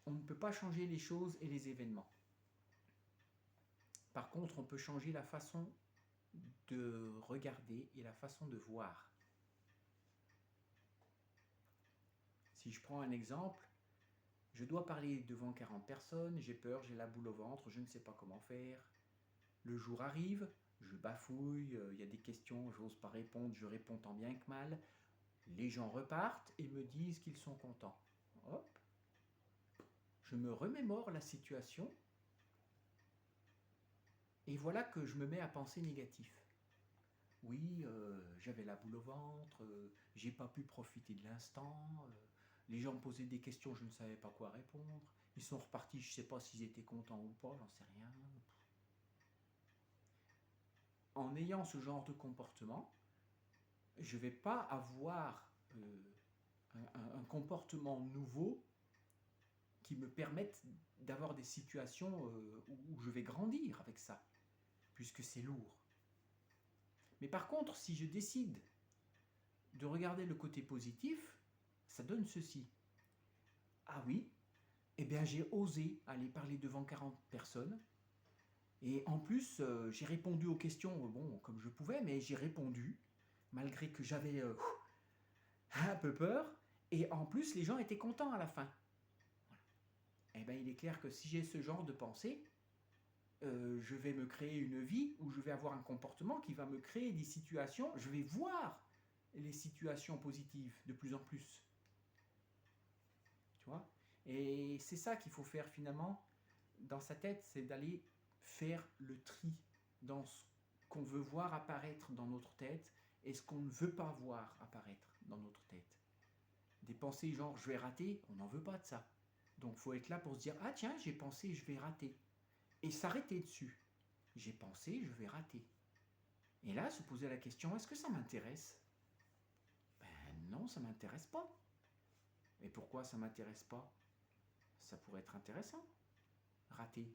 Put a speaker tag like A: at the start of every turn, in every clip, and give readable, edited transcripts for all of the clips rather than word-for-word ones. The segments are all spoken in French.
A: on ne peut pas changer les choses et les événements. Par contre, on peut changer la façon de regarder et la façon de voir. Si je prends un exemple, je dois parler devant 40 personnes, j'ai peur, j'ai la boule au ventre, je ne sais pas comment faire. Le jour arrive, je bafouille, il y a des questions, je n'ose pas répondre, je réponds tant bien que mal. Les gens repartent et me disent qu'ils sont contents. Hop, je me remémore la situation et voilà que je me mets à penser négatif. Oui, j'avais la boule au ventre, j'ai pas pu profiter de l'instant, les gens me posaient des questions, je ne savais pas quoi répondre, ils sont repartis, je ne sais pas s'ils étaient contents ou pas, j'en sais rien. En ayant ce genre de comportement, je ne vais pas avoir un comportement nouveau qui me permette d'avoir des situations où je vais grandir avec ça, puisque c'est lourd. Mais par contre, si je décide de regarder le côté positif, ça donne ceci. Ah oui, eh bien j'ai osé aller parler devant 40 personnes. Et en plus, j'ai répondu aux questions, bon, comme je pouvais, mais j'ai répondu, malgré que j'avais un peu peur. Et en plus, les gens étaient contents à la fin. Voilà. Eh bien, il est clair que si j'ai ce genre de pensée, je vais me créer une vie où je vais avoir un comportement qui va me créer des situations, je vais voir les situations positives de plus en plus. Tu vois ? Et c'est ça qu'il faut faire finalement dans sa tête, c'est d'aller faire le tri dans ce qu'on veut voir apparaître dans notre tête et ce qu'on ne veut pas voir apparaître dans notre tête. Des pensées genre je vais rater, on n'en veut pas de ça. Donc il faut être là pour se dire ah tiens j'ai pensé je vais rater et s'arrêter dessus. J'ai pensé je vais rater. Et là se poser la question est-ce que ça m'intéresse ? Ben non ça m'intéresse pas. Et pourquoi ça m'intéresse pas ? Ça pourrait être intéressant. Rater.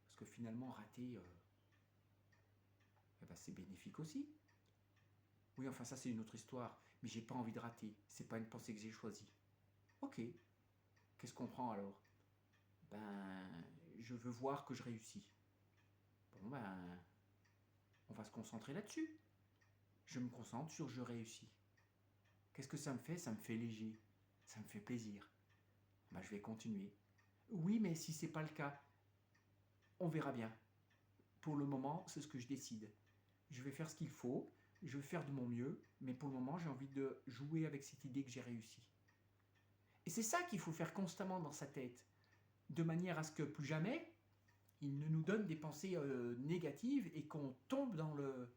A: Parce que finalement rater eh ben, c'est bénéfique aussi. Oui, enfin ça c'est une autre histoire, mais j'ai pas envie de rater, c'est pas une pensée que j'ai choisie. Ok, qu'est-ce qu'on prend alors ? Ben, je veux voir que je réussis. Bon ben, on va se concentrer là-dessus. Je me concentre sur je réussis. Qu'est-ce que ça me fait ? Ça me fait léger, ça me fait plaisir. Ben, je vais continuer. Oui, mais si c'est pas le cas, on verra bien. Pour le moment, c'est ce que je décide. Je vais faire ce qu'il faut, je vais faire de mon mieux, mais pour le moment, j'ai envie de jouer avec cette idée que j'ai réussi. Et c'est ça qu'il faut faire constamment dans sa tête, de manière à ce que plus jamais, il ne nous donne des pensées négatives et qu'on tombe dans le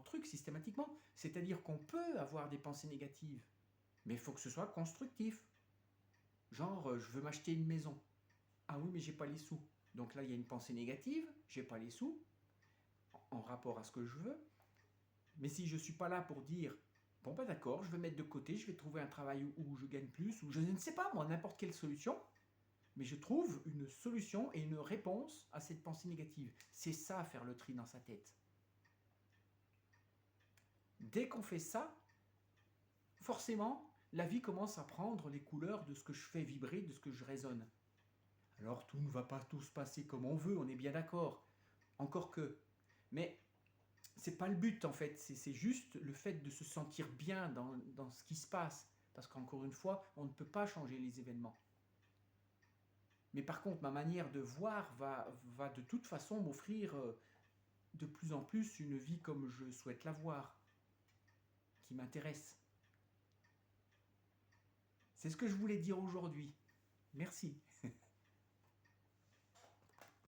A: truc systématiquement. C'est-à-dire qu'on peut avoir des pensées négatives, mais il faut que ce soit constructif. Genre, je veux m'acheter une maison. Ah oui, mais j'ai pas les sous. Donc là, il y a une pensée négative, j'ai pas les sous, en rapport à ce que je veux. Mais si je ne suis pas là pour dire, bon ben d'accord, je vais mettre de côté, je vais trouver un travail où je gagne plus, ou je ne sais pas moi, n'importe quelle solution, mais je trouve une solution et une réponse à cette pensée négative. C'est ça, faire le tri dans sa tête. Dès qu'on fait ça, forcément, la vie commence à prendre les couleurs de ce que je fais vibrer, de ce que je résonne. Alors tout ne va pas tout se passer comme on veut, on est bien d'accord. Encore que. Mais c'est pas le but en fait, c'est juste le fait de se sentir bien dans ce qui se passe. Parce qu'encore une fois, on ne peut pas changer les événements. Mais par contre, ma manière de voir va de toute façon m'offrir de plus en plus une vie comme je souhaite la voir, qui m'intéresse. C'est ce que je voulais dire aujourd'hui. Merci.